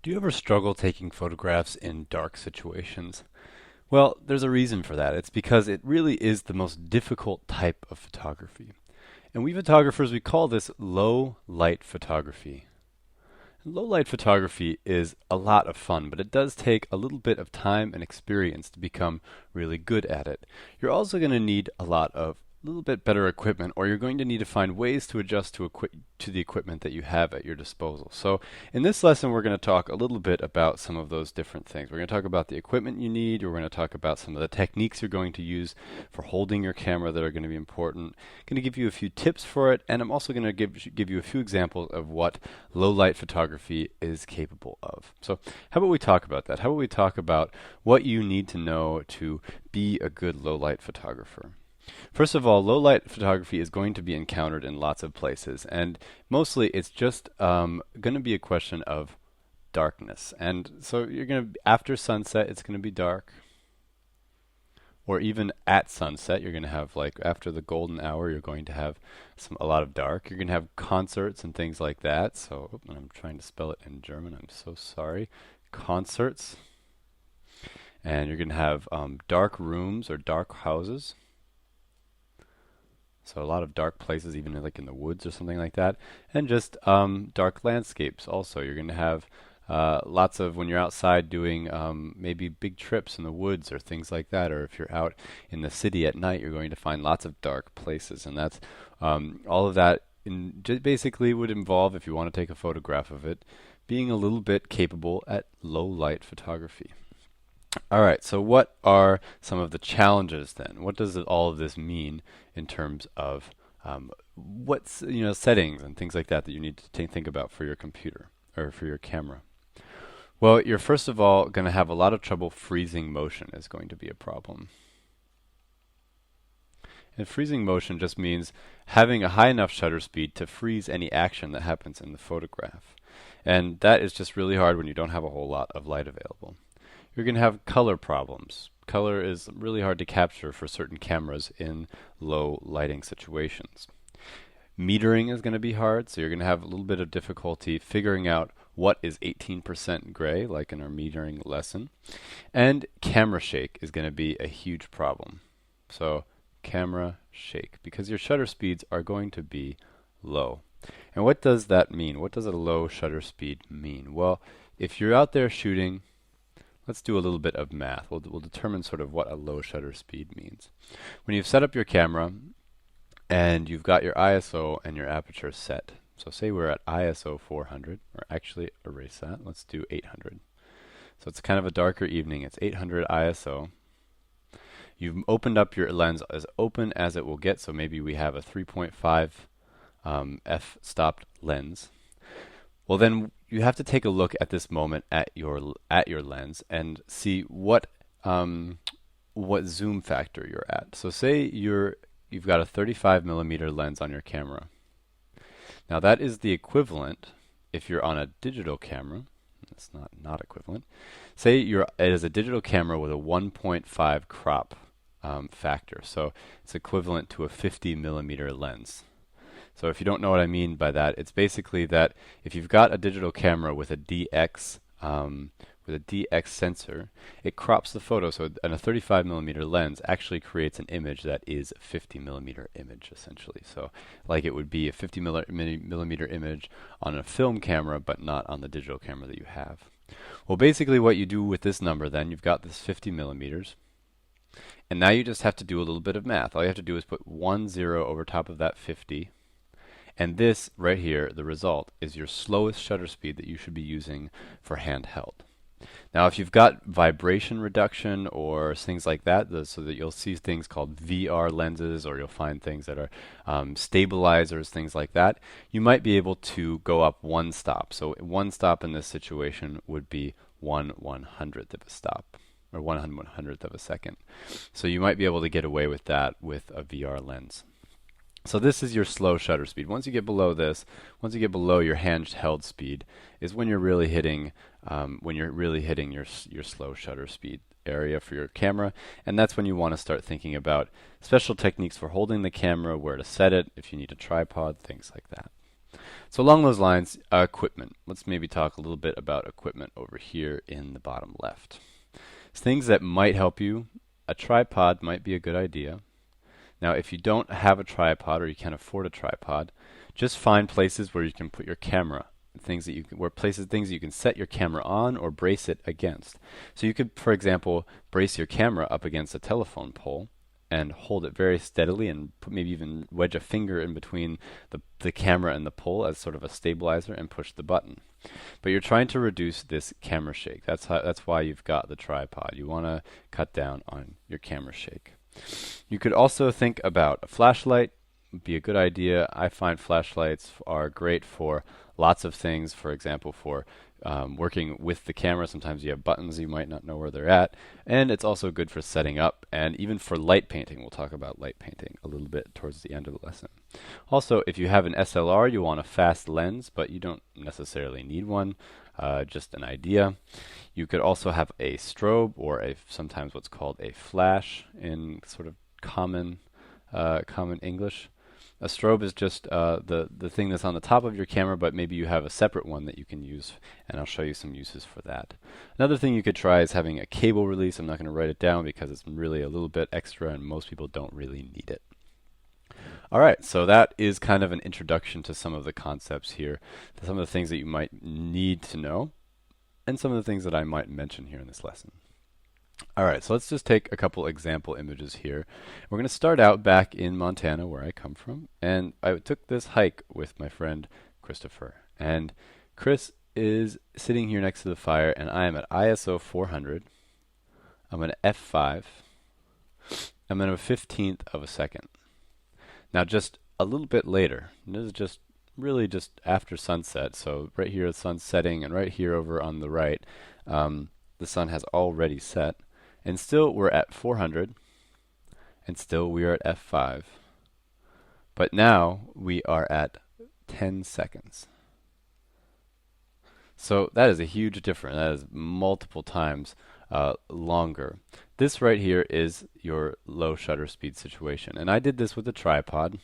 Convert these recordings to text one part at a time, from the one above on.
Do you ever struggle taking photographs in dark situations? Well, there's a reason for that. It's because it really is the most difficult type of photography. And we photographers, we call this low light photography. Low light photography is a lot of fun, but it does take a little bit of time and experience to become really good at it. You're also going to need a lot of little bit better equipment, or you're going to need to find ways to adjust to the equipment that you have at your disposal. So in this lesson, we're going to talk a little bit about some of those different things. We're going to talk about the equipment you need. We're going to talk about some of the techniques you're going to use for holding your camera that are going to be important. I'm going to give you a few tips for it, and I'm also going to give you a few examples of what low light photography is capable of. So how about we talk about that? How about we talk about what you need to know to be a good low light photographer? First of all, low light photography is going to be encountered in lots of places, and mostly it's just going to be a question of darkness. And so you're going to, after sunset, it's going to be dark, or even at sunset, you're going to have, like, after the golden hour, you're going to have a lot of dark. You're going to have concerts and things like that. So, I'm trying to spell it in German. I'm so sorry. Concerts. And you're going to have dark rooms or dark houses. So a lot of dark places, even like in the woods or something like that. And just dark landscapes also. You're going to have lots of, when you're outside doing maybe big trips in the woods or things like that, or if you're out in the city at night, you're going to find lots of dark places. And that's all of that basically would involve, if you want to take a photograph of it, being a little bit capable at low light photography. All right, so what are some of the challenges then? What does all of this mean in terms of what's, settings and things like that that you need to think about for your computer or for your camera? Well, you're first of all going to have a lot of trouble freezing motion is going to be a problem. And freezing motion just means having a high enough shutter speed to freeze any action that happens in the photograph. And that is just really hard when you don't have a whole lot of light available. You're going to have color problems. Color is really hard to capture for certain cameras in low lighting situations. Metering is going to be hard, so you're going to have a little bit of difficulty figuring out what is 18% gray, like in our metering lesson. And camera shake is going to be a huge problem. So camera shake, because your shutter speeds are going to be low. And what does that mean? What does a low shutter speed mean? Well, if you're out there shooting, let's do a little bit of math. We'll determine sort of what a low shutter speed means. When you've set up your camera and you've got your ISO and your aperture set, so say we're at ISO 400, or actually erase that, let's do 800. So it's kind of a darker evening, it's 800 ISO. You've opened up your lens as open as it will get, so maybe we have a 3.5 f-stopped lens. Well, then you have to take a look at this moment at your lens and see what zoom factor you're at. So say you've got a 35 millimeter lens on your camera. Now that is the equivalent, if you're on a digital camera, it's not equivalent. Say it is a digital camera with a 1.5 crop factor. So it's equivalent to a 50 millimeter lens. So if you don't know what I mean by that, it's basically that if you've got a digital camera with a DX sensor, it crops the photo. So a 35 millimeter lens actually creates an image that is a 50 millimeter image, essentially. So like it would be a 50 millimeter image on a film camera, but not on the digital camera that you have. Well, basically what you do with this number then, you've got this 50 millimeters. And now you just have to do a little bit of math. All you have to do is put 1 0 over top of that 50. And this right here, the result, is your slowest shutter speed that you should be using for handheld. Now, if you've got vibration reduction or things like that, so that you'll see things called VR lenses, or you'll find things that are stabilizers, things like that, you might be able to go up one stop. So one stop in this situation would be 1/100th of a stop, or 1/100th of a second. So you might be able to get away with that with a VR lens. So this is your slow shutter speed. Once you get below this, once you get below your handheld speed, is when you're really hitting your slow shutter speed area for your camera, and that's when you want to start thinking about special techniques for holding the camera, where to set it, if you need a tripod, things like that. So along those lines, equipment. Let's maybe talk a little bit about equipment over here in the bottom left. Things that might help you. A tripod might be a good idea. Now, if you don't have a tripod or you can't afford a tripod, just find places where you can put your camera. Things that you can, things that you can set your camera on or brace it against. So you could, for example, brace your camera up against a telephone pole and hold it very steadily and maybe even wedge a finger in between the camera and the pole as sort of a stabilizer and push the button. But you're trying to reduce this camera shake. That's why you've got the tripod. You want to cut down on your camera shake. You could also think about a flashlight. Would be a good idea. I find flashlights are great for lots of things. For example, for working with the camera. Sometimes you have buttons you might not know where they're at. And it's also good for setting up and even for light painting. We'll talk about light painting a little bit towards the end of the lesson. Also, if you have an SLR, you want a fast lens, but you don't necessarily need one. Just an idea. You could also have a strobe or sometimes what's called a flash in sort of common English. A strobe is just the thing that's on the top of your camera, but maybe you have a separate one that you can use, and I'll show you some uses for that. Another thing you could try is having a cable release. I'm not going to write it down because it's really a little bit extra and most people don't really need it. Alright, so that is kind of an introduction to some of the concepts here, some of the things that you might need to know, and some of the things that I might mention here in this lesson. Alright, so let's just take a couple example images here. We're going to start out back in Montana, where I come from, and I took this hike with my friend Christopher. And Chris is sitting here next to the fire, and I am at ISO 400. I'm at f5. I'm at a 15th of a second. Now just a little bit later, and this is just really just after sunset, so right here the sun's setting, and right here over on the right, the sun has already set. And still we're at 400, and still we are at f5. But now we are at 10 seconds. So that is a huge difference. That is multiple times longer. This right here is your low shutter speed situation. And I did this with a tripod.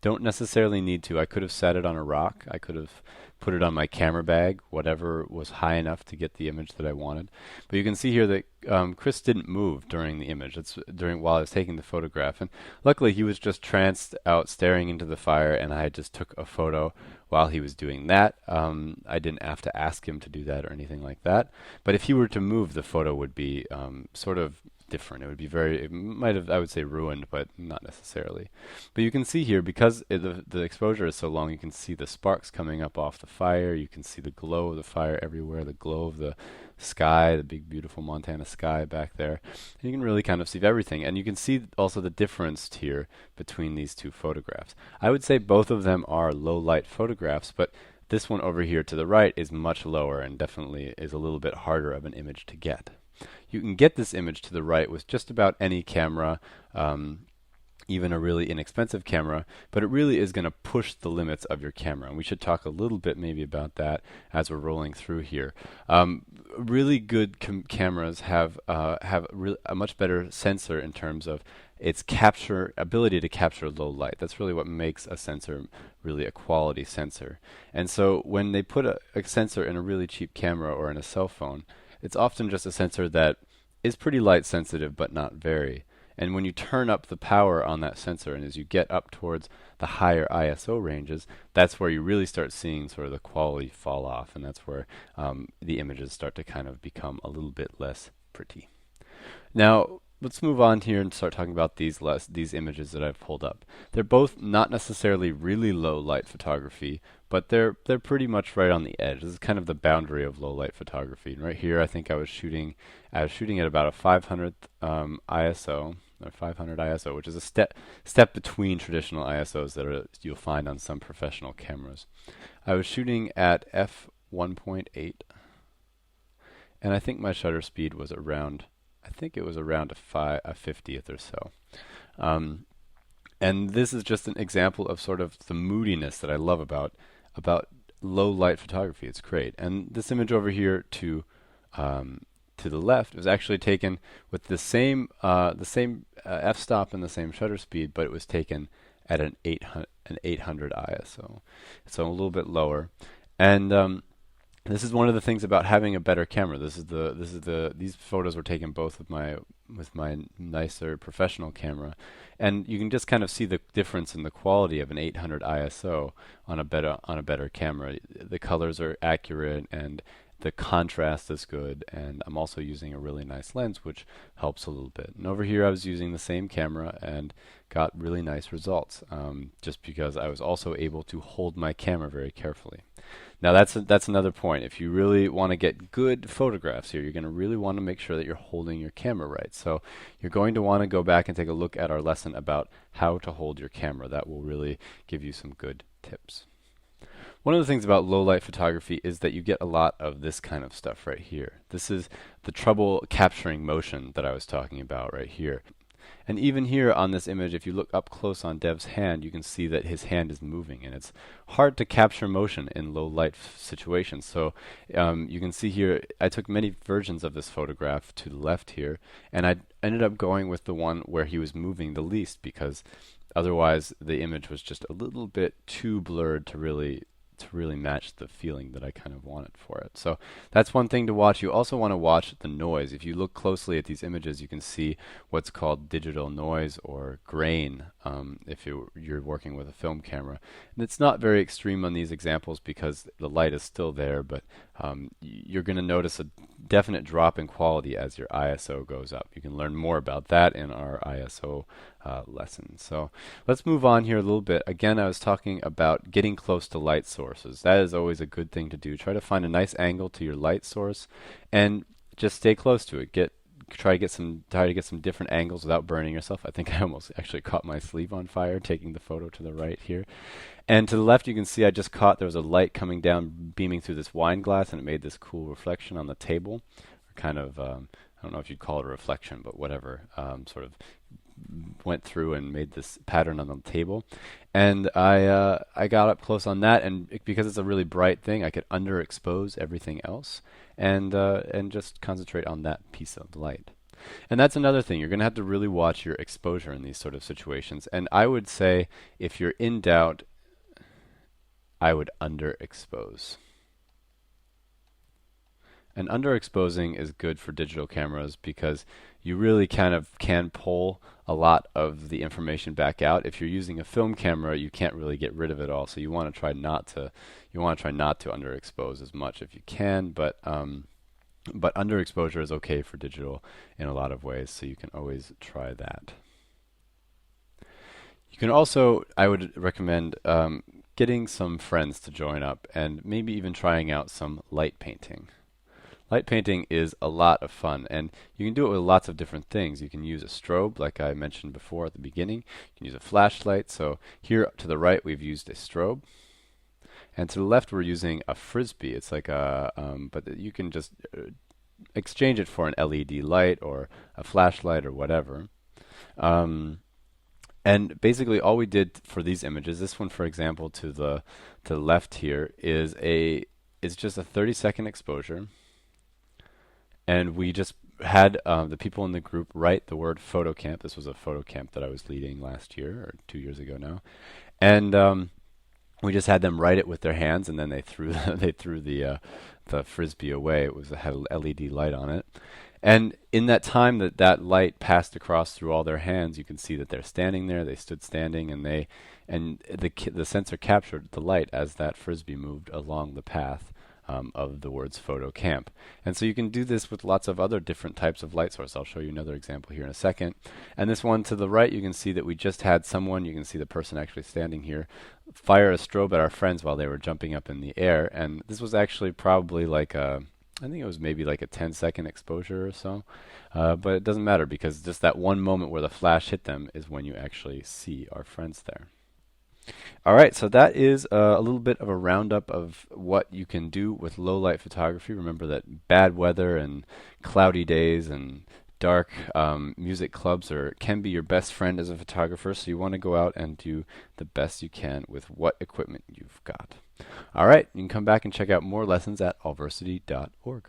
Don't necessarily need to. I could have set it on a rock. I could have put it on my camera bag, whatever was high enough to get the image that I wanted. But you can see here that Chris didn't move during the image. It's while I was taking the photograph. And luckily he was just tranced out staring into the fire, and I just took a photo while he was doing that. I didn't have to ask him to do that or anything like that. But if he were to move, the photo would be sort of different. It would be it might have, I would say, ruined, but not necessarily. But you can see here, because the exposure is so long, you can see the sparks coming up off the fire. You can see the glow of the fire everywhere, the glow of the sky, the big beautiful Montana sky back there. And you can really kind of see everything. And you can see also the difference here between these two photographs. I would say both of them are low light photographs, but this one over here to the right is much lower and definitely is a little bit harder of an image to get. You can get this image to the right with just about any camera, even a really inexpensive camera, but it really is going to push the limits of your camera. And we should talk a little bit maybe about that as we're rolling through here. Really good cameras have a much better sensor in terms of its ability to capture low light. That's really what makes a sensor really a quality sensor. And so when they put a sensor in a really cheap camera or in a cell phone, it's often just a sensor that is pretty light sensitive, but not very. And when you turn up the power on that sensor, and as you get up towards the higher ISO ranges, that's where you really start seeing sort of the quality fall off, and that's where the images start to kind of become a little bit less pretty. Now, let's move on here and start talking about these images that I've pulled up. They're both not necessarily really low light photography, but they're pretty much right on the edge. This is kind of the boundary of low light photography. And right here, I think I was shooting at about a 500th ISO, or 500 ISO, which is a step between traditional ISOs that you'll find on some professional cameras. I was shooting at f1.8, and I think my shutter speed was around, I think it was around a 50th or so. And this is just an example of sort of the moodiness that I love about low light photography. It's great. And this image over here to the left was actually taken with the same f-stop and the same shutter speed, but it was taken at an an 800 ISO, so a little bit lower. And this is one of the things about having a better camera. These photos were taken both with my nicer professional camera, and you can just kind of see the difference in the quality of an 800 ISO on a better camera. The colors are accurate and the contrast is good, and I'm also using a really nice lens, which helps a little bit. And over here I was using the same camera and got really nice results, just because I was also able to hold my camera very carefully. Now that's another point. If you really want to get good photographs here, you're going to really want to make sure that you're holding your camera right. So you're going to want to go back and take a look at our lesson about how to hold your camera. That will really give you some good tips. One of the things about low light photography is that you get a lot of this kind of stuff right here. This is the trouble capturing motion that I was talking about right here. And even here on this image, if you look up close on Dev's hand, you can see that his hand is moving, and it's hard to capture motion in low light situations. So you can see here, I took many versions of this photograph to the left here, and I ended up going with the one where he was moving the least, because otherwise the image was just a little bit too blurred to really match the feeling that I kind of wanted for it. So that's one thing to watch. You also want to watch the noise. If you look closely at these images, you can see what's called digital noise or grain if you're working with a film camera. And it's not very extreme on these examples because the light is still there, but you're going to notice a definite drop in quality as your ISO goes up. You can learn more about that in our ISO lesson. So let's move on here a little bit. Again, I was talking about getting close to light sources. That is always a good thing to do. Try to find a nice angle to your light source and just stay close to it. Try to get some different angles without burning yourself. I think I almost actually caught my sleeve on fire taking the photo to the right here. And to the left you can see I just caught there was a light coming down beaming through this wine glass, and it made this cool reflection on the table. Kind of I don't know if you'd call it a reflection, but whatever, sort of went through and made this pattern on the table. And I got up close on that, and because it's a really bright thing, I could underexpose everything else and just concentrate on that piece of light. And that's another thing. You're going to have to really watch your exposure in these sort of situations. And I would say if you're in doubt, I would underexpose. And underexposing is good for digital cameras because you really kind of can pull a lot of the information back out. If you're using a film camera, you can't really get rid of it all. So you want to try not to underexpose as much if you can, but underexposure is okay for digital in a lot of ways, so you can always try that. You can also, I would recommend getting some friends to join up and maybe even trying out some light painting. Light painting is a lot of fun, and you can do it with lots of different things. You can use a strobe, like I mentioned before at the beginning. You can use a flashlight. So here to the right, we've used a strobe. And to the left, we're using a frisbee. It's like a, but you can just exchange it for an LED light or a flashlight or whatever. And basically all we did for these images, this one, for example, to the left here, is just a 30-second exposure. And we just had the people in the group write the word photo camp. This was a photo camp that I was leading last year, or 2 years ago now. And we just had them write it with their hands, and then they threw the frisbee away. It had an LED light on it. And in that time that light passed across through all their hands, you can see that they're standing there. They stood standing, and the sensor captured the light as that frisbee moved along the path of the words photo camp. And so you can do this with lots of other different types of light source. I'll show you another example here in a second. And this one to the right, you can see that we just had someone, you can see the person actually standing here, fire a strobe at our friends while they were jumping up in the air. And this was actually probably like I think it was maybe like a 10-second exposure or so. But it doesn't matter because just that one moment where the flash hit them is when you actually see our friends there. All right, so that is a little bit of a roundup of what you can do with low light photography. Remember that bad weather and cloudy days and dark music clubs can be your best friend as a photographer, so you want to go out and do the best you can with what equipment you've got. All right, you can come back and check out more lessons at allversity.org.